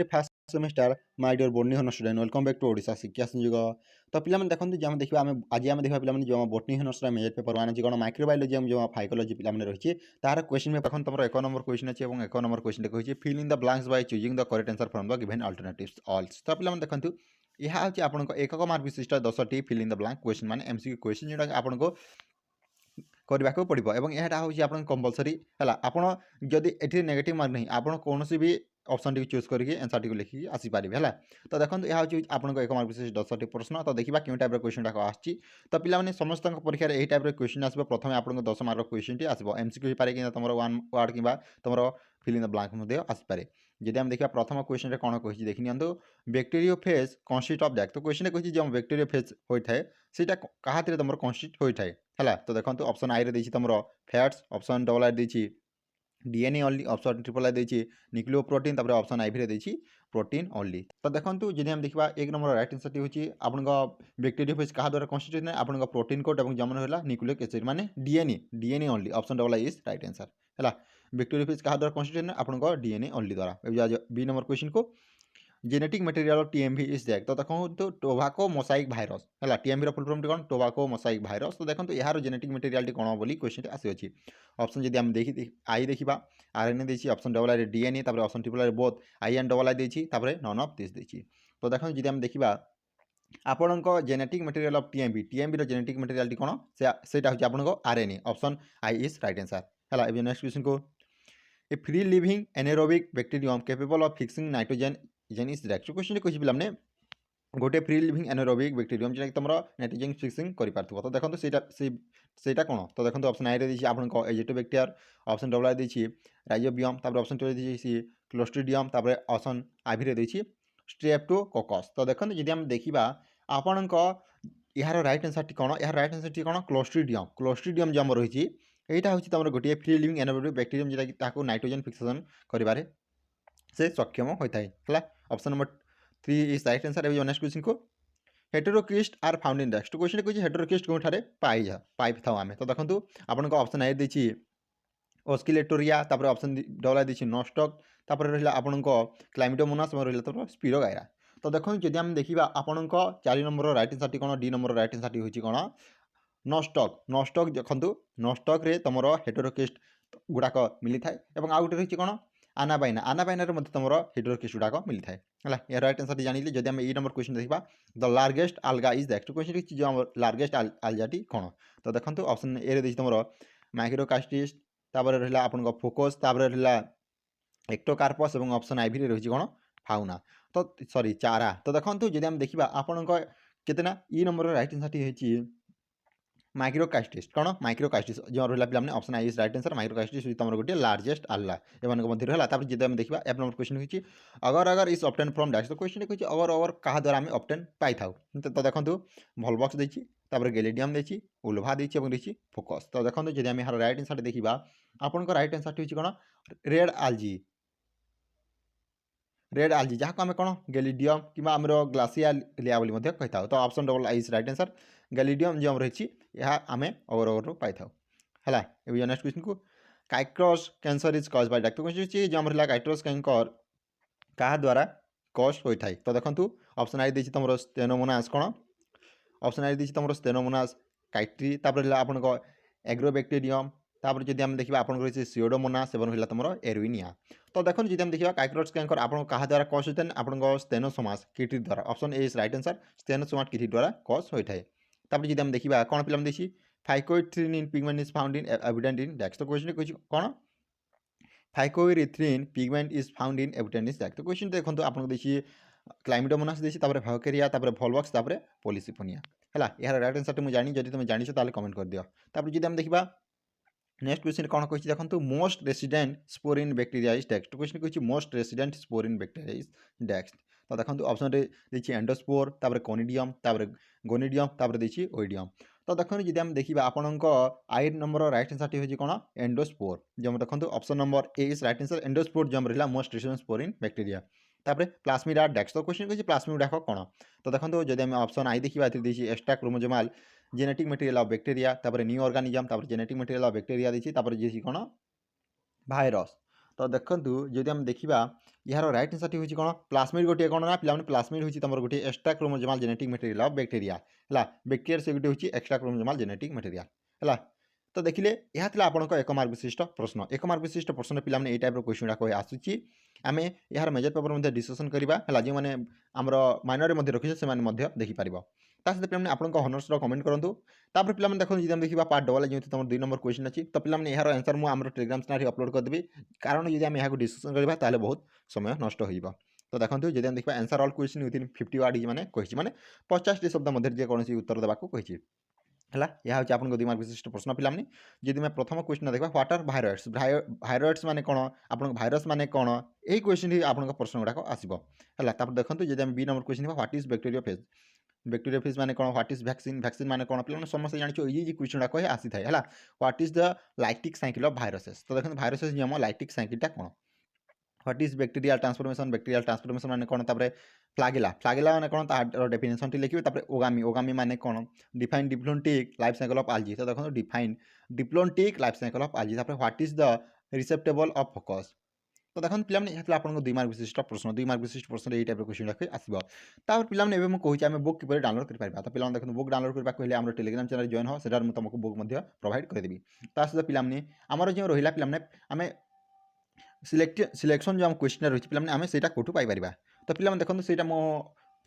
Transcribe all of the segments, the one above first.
Fast semester my dear botany honour student welcome back to Odisha Shiksha Sanyog. तो पिला देखते जो देखा आम आज आम देखा पिला जो botany honours major paper one अच्छी कौन माइक्रोबायोलॉजी जो फाइकोलॉजी पिला रही तार क्वेश्चन में देखो तुम 1 नंबर क्वेश्चन अच्छे और 1 नंबर क्वेश्चन कही fill in the blanks by choosing the correct answer from the given alternatives ऑल्स। तो पिला देखो यह हूँ आप एकक मार्क विशिष्ट 10टी fill in the blank question माने एमसीक्यू क्वेश्चन जोटा आपको करने को पड़ो और यहाँ हूँ आप कंपलसरी है आपड़ जदि ये नेगेटिव मार्क नहीं आप कौन भी ऑप्शन टी चूज करके आंसर टी लिखिकी आसीपारे है। तो देखो यह हूँ आपको 1 मार्क विशेष 10टी प्रश्न। तो देखा क्यों टाइप क्वेश्चन टाक आसी। तो पिला समस्त परीक्षा यही टाइप क्वेश्चन आसो प्रथम आपको 10 मार्क क्वेश्चन टी आसो एमसीक्यू हो पारे कि तुम 1 वर्ड कि तुम फिल इन द ब्लैंक आसपे। जदि आम देखा प्रथम क्वेश्चन कौन कही देखी नि बैक्टेरियोफेज कन्सिस्ट ऑफ दैट। तो क्वेश्चन कही जो बैक्टेरियोफेज होता है सीटा क्या तुम कन्सिस्ट होता है। तो देखो ऑप्शन आई रे तुम फैट्स, ऑप्शन डबल आई देती DNA only, option triple I देती न्यूक्लियो प्रोटीन, तापर ऑप्शन आई देती प्रोटीन ओनली। तो देखो जब हम देखा 1 नंबर राइट आंसर टी होची आपन बैक्टेरियोफेज क्या द्वारा कन्स्टिट्यूट है आपन प्रोटीन कोड और जमन है न्यूक्लिक एसिड माने DNA only. Option double I is right answer है। बैक्टेरियोफेज क्या द्वारा कन्स्टिट्यूट है आपन डीएनए ओनली द्वारा। बी नंबर क्वेश्चन को genetic material of TMV is that. तो देखो तो टोबाको मोसाइक भाइरस है टीएमवी रो फुल फॉर्म कौन टोबाको मोसाइक भाइरस। तो देखो यार जेनेटिक मटेरियल कौन बोली क्वेश्चन आसी। ऑप्शन जब आम देखी आई देखा आरएनए देखी, ऑप्शन डबल आई डीएनए, तापर option triple I both I and double आई देखी, तापर नन ऑफ दिस देखी। तो देखो जब आम देखा आपण जेनेटिक मटेरियल ऑफ टीएमवी रो जेनेटिक मटेरियल कौन से आपको RNA. Option I is right answer है। नेक्स्ट क्वेश्चन को a free living anaerobic bacterium capable of fixing nitrogen is is direct. Question कही पे गोटे फ्री लिविंग एनेरोबिक बैक्टीरियम जो तुम नाइट्रोजन फिक्सिंग कर। तो देखो सेटा कौन। तो देखो ऑप्शन आई रे आपको एजिटोबैक्टर, ऑप्शन डबल आई देती राइजोबियम, तापर ऑप्शन टू दी क्लोस्ट्रिडियम, तापर ऑप्शन आई रे देती स्ट्रेप्टोकोकस। तो देखो जब आम देखा आपण यार राइट आंसर टी कौन, यार राइट आंसर टी कौन क्लोस्ट्रिडियम जो रही यहाँ हूँ तुम गोटे फ्री लिविंग एनेरोबिक बैक्टीरियम जोटा नाइट्रोजन फिक्सेसन कर से सक्षम होता है। Option number 3 is right answer. Next question को हेटेरोक्रिस्ट आर फाउंड इन डेक्स। तो क्वेश्चन कही हेटेरोक्रिस्ट कौन पाई था आम। तो देखो आपको ऑप्शन आई देती ऑस्किलेटोरिया, तापर ऑप्शन डबल आई देती नॉस्टक, तापर रहा आपको क्लाइमिडोमोनास और रहा तुम स्पिरोगाइरा। तो देखो जब आम देखा आपको 4 नंबर राइट आंसर टी कौन, D number right answer T होची कौन नॉस्टक देखो नॉस्टक रे तुम हेटेरोक्रिस्ट गुड़ाक मिली थाए और आउ गोटे रही कौन आनाबाइना तुम हेटेरोक्रिस्ट गुड़ाक मिली थाए है। राइट आंसर जानी जब आम ए नंबर क्वेश्चन देखा the largest alga is that. Question जो लार्जेस्ट आलजाटी कौन। तो देखो ऑप्शन ए रे तुम माइक्रोकास्टिस, तापर रहा आपन फोकस, तापर रहा एक्टोकार्पस और ऑप्शन आई रही कौन फाउना। तो सॉरी चारा। तो देखो जब आम देखा आपण केतना ई नंबर राइट आंसर टी माइक्रोकास्टिस कौन माइक्रोकास्टिस जो रहा पे option I is right answer. Microcystis तुम गोटे लार्जेस्ट आल्ला एम मध्य है। जब आम देखा एक नंबर क्वेश्चन होची अगर इज ऑप्टेन फ्रॉम डैक्स। तो क्वेश्चन कही अगर क्या द्वारा आम ऑप्टेन पाई था। तो देखो भलबक्स देखी, गैलिडियम देखी, उल्भा देखी फोकस। तो देखो जब आम यहाँ राइट आंसर देखा आपन राइट आंसर टी कौन रेड आलजी जहाँ को आम कौन गैलिडियम कि ग्लासियालिया कही था। तो option double I is right answer Gelidium जो रही आम अगर पाई था है। नेक्स्ट क्वेश्चन को काइक्रोस कैंसर इज कज बाय डैक्ट। क्वेश्चन जो रहा काइक्रोस कैंकर क्या द्वारा कज होता है। तो देखो ऑप्शन आई देती तुम स्टेनोमोनास कौन, ऑप्शन आई देती तुम स्टेनोमोनास काइट्री, तापर आपको एग्रोबैक्टेरियम, तापर जब आम देखा आपन रही सिओडोमोनास और रहा तुम एरुइनिया। तो देखो जब आम देखा काइक्रोस कैंकर आप क्या द्वारा कज होता है आपको स्टेनोसोमास किटी द्वारा। Option A is right answer स्टेनोसोमास किटी द्वारा कज होता है। तापर जब आम देखा कौन पे देखी phycoerythrin in pigment is found in evident in dash. तो क्वेश्चन कही कौन phycoerythrin pigment is found in evident in dash. तो क्वेश्चन देखो आपको देखिए क्लाइमिडोमोनास देखी, तापर भाउकेरिया, तापर भलबक्स, तापर पॉलिसिफोनिया है। यार राइट आंसर मुझे जानी जब तुम जानी कमेंट कर दियो। तापर जब आम देखा नेक्स्ट क्वेश्चन कौन कही देखो most resistant spore in bacteria is dash. तो क्वेश्चन कही most resistant spore in bacteria is dash. तो देखो ऑप्शन देखिए एंडोस्पोर, तापर कोनिडियम, तापर गोनिडियम, तापर देखिए ओइडियम। तो देखो जब आम देखा आपको आई नंबर राइट आंसर टी कौन एंडोस्पोर। जो देखो option number A is right answer endospore जो रहा most resistant spore in bacteria. तापर प्लास्मिडा डैक्स। तो क्वेश्चन कही प्लास्मिडा कौन। तो देखो जब आम ऑप्शन आई देखा देखिए extra chromosomal genetic material of bacteria, तापर न्यू ऑर्गेनिज्म, तापर जेनेटिक मटेरियल ऑफ बैक्टीरिया देखी, तापर जी कौन भाइरस। तो देखो जब आम देखा यार राइट आंसर होची कोन प्लाज्मिड गोटे कोन ना पिला माने प्लाज्मिड होची तमर गोटे extra chromosomal genetic material of bacteria हला बैक्टीरिया से गोटे होची एक्स्ट्रा क्रोमोसोमाल जेनेटिक मटेरियल हला तो देखिले यह थिला आपनक एक मार्क विशिष्ट प्रश्न एक मार्क विशिष्ट प्रश्न पिला माने ए टाइप रो क्वेश्चन डा कोइ आसुची आमे यार मेजर पेपर मध्ये डिस्कशन करबा हला जे माने हमरो माइनर मध्ये रखिसे से माने मध्ये देखि पारिबो ता सहित पिला माने आपनक हॉनर्स रो कमेंट करंतु तापर पिला माने देखो जे हम देखिबा पार्ट डबल जे तमर 2 नंबर क्वेश्चन अछि तो पिला माने यार आंसर मु हमरो टेलीग्राम चैनल रे अपलोड कर देबी कारण जे हम यहाँ को डिस्कशन करबा ताले बहुत समय नष्ट होइबा तो देखंतु जे हम देखबा answer all question within 50 word माने कहिछि माने 50 टी शब्द मध्ये जे कोनसी उत्तर देबा को कहिछि है यह हूँ आपको दिमाग विशिष्ट प्रश्न पिला जदि मैं प्रथम क्वेश्चन देखा व्हाट आर भाइरस भाइरस माने कौन आप भाइरस माने कौन यही क्वेश्चन ही आप प्रश्न गुड़ाक आसो है देखो जब B number question what is bacteriophage माने कौन व्हाट इज वैक्सीन वैक्सीन माने कौन पे समस्त जान ये क्वेश्चन गुड़ाक आसी थाए है what is the lytic cycle of viruses तो देखो भाइरसेस नियम लाइटिक साइकिलटा कौन व्हाट इज बैक्टीरियल ट्रांसफॉर्मेशन माने कौन तापर फ्लागेला फ्लागेला माने कौन तार डेफिनेशन टी लिखिबे तापर ओगामी ओगामी माने कौन define diplontic life cycle of algae तो देखो define diplontic life cycle of algae तापर what is the receptacle of Fucus तो देखो पिला माने हेतला आपन 2 मार्क विशिष्ट प्रश्न 2 मार्क विशिष्ट प्रश्न एई टाइप रो क्वेश्चन रखे आसीबो तापर पिला माने एबे म कहूची आमे बुक किपर डाउनलोड कर पारबा तो पिला माने देखो बुक डाउनलोड करबा कहले हमरो टेलीग्राम चैनल जॉइन हो सेटार म तुमको बुक मध्ये प्रोवाइड कर देबी ता सहित पिला माने हमरो जे रहिला पिला माने आमे सिलेक्शन जो आम क्वेश्चन रही है आम से कौटू पाइपर तो पे देखो से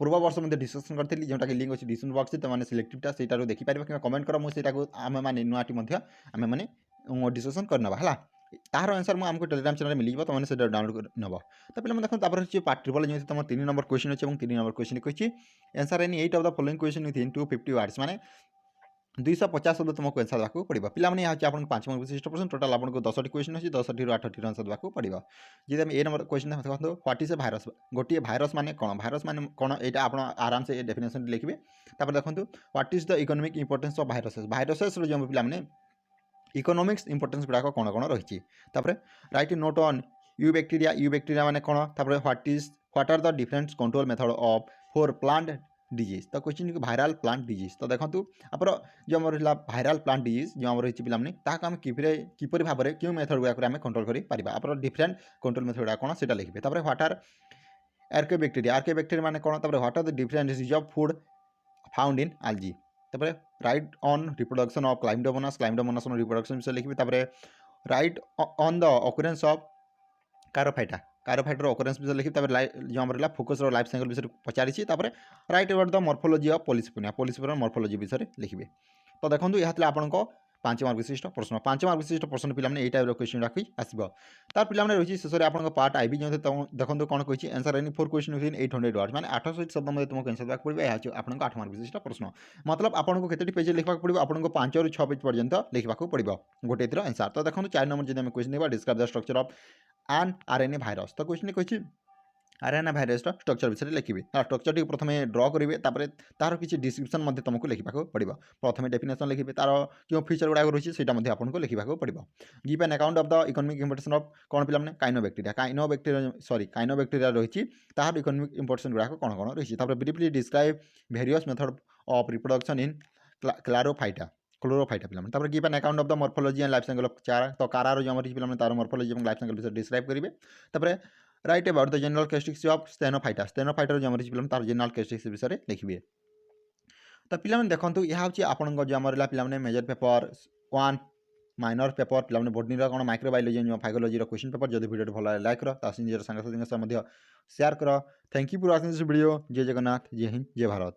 पूर्व वर्ष में डिस्कसन करी जोटा कि लिंक अच्छी डिस्क्रिप्शन बॉक्स तो मैंने सिलेक्टिवटा से देखिपार कि कमेंट कर मुझे आम मैंने नुआटी आम मैंने डिस्कसन करना है तार आंसर मुझे आमको टेलीग्राम चैनल मिल तो मैंने डाउनलोड नब तो पे देखो पार्ट ट्रिपल जो तुम 3 नंबर क्वेश्चन अच्छे 3 नंबर क्वेश्चन कही answer any 8 of the following question with in 250 words माने 250 शब्द तुमको आंसर देवाक पड़ो पे यहाँ आपको 5 मार्क विशिष्ट प्रश्न टोटाल आपको 10 क्वेश्चन अच्छी 10 टी 8 टी आंसर देवाक पड़ो जब ए नंबर क्वेश्चन देखो व्हाट इज ए भाइरस गोटे भाइरस माने कौन यहाँ आप आराम से डेफिनेशन लिखिए तापर देखो what is the economic importance of viruses viruses जो पे इकोनॉमिक्स इंपोर्टेंस गुड़ाक कौन कौन रही write note on you bacteria माने कौन तापर what are the different control method of for plant disease तो क्वेश्चन भाइराल प्लांट डिजीज तो देखो आप जो आम रहा भाइराल प्लांट डिजीज जो आम रही पे ताकि किपर भाव में क्यों मेथड गुड़ाक कंट्रोल कर आप डिफरेंट कंट्रोल मेथड गुड़ा कौन से लिखिए व्हाट आर आर्के बैक्टीरिया माने कौन what are the different disease of food found in algae write on reproduction of Chlamydomonas reproduction विषय लिखिए write on the occurrence of Charophyta occurrence विषय लिखिए जो आम रहा फोकस लाइफ साइकिल विषय पचारि write about the morphology of Polysiphonia morphology विषय लिखिए तो देखो यह आपको 5 मार्क विशिष्ट प्रश्न 5 मार्क विशिष्ट प्रश्न पे यही टाइप क्वेश्चन रखी आसो तार पे रही शेष में आपको पार्ट आईबी जो देखो कौन कही answer any 4 question with in 800 words माने 800 शब्द में तुमको आंसर देवाक पड़ो यह आपको 8 मार्क विशिष्ट प्रश्न मतलब आपको केतोटी पेज लिखा पड़ो आपको 5 रू 6 पेज पर्यंत लिखा पड़ो गोटे थर आंसर तो देखो 4 नंबर जब क्वेश्चन देखा describe the structure of an RNA virus तो क्वेश्चन कही आरएनए भाइरस स्ट्रक्चर विषय लिखिए स्ट्रक्चर टी प्रथम ड्र करेंगे तार किसी डिस्क्रिप्शन तुमको लिखा पड़ो प्रथम डेफिनेशन लिखिए तार क्यों फीचर गुड़ाक रही है आपको लिखा पड़ो give an account of the economic importance of कौन पे काइनोबैक्टीरिया रही तार इकोनॉमिक इंपोर्टेंस गुड़ाक कौन कौन रही है briefly describe various method of reproduction in Chlorophyta पे give an account of the morphology and life cycle of Chara तो कारार जो पे तार मॉर्फोलॉजी और लाइफ साइकिल विषय डिस्क्राइब करेंगे write about the general characteristics of स्टेनोफाइटर जो रही तार जनरल कैरेक्टरिस्टिक्स विषय लिखिए तो पे देखो यह हूँ आपको जो आम रहा पे मेजर पेपर 1 माइनर पेपर पे बॉटनी कौन माइक्रोबायोलॉजी फाइकोलॉजी क्वेश्चन पेपर जो वीडियो भल लाइक कर निजर सांगसाथी शेयर कर thank you for watching this video जय जगन्नाथ जय हिंद जय भारत।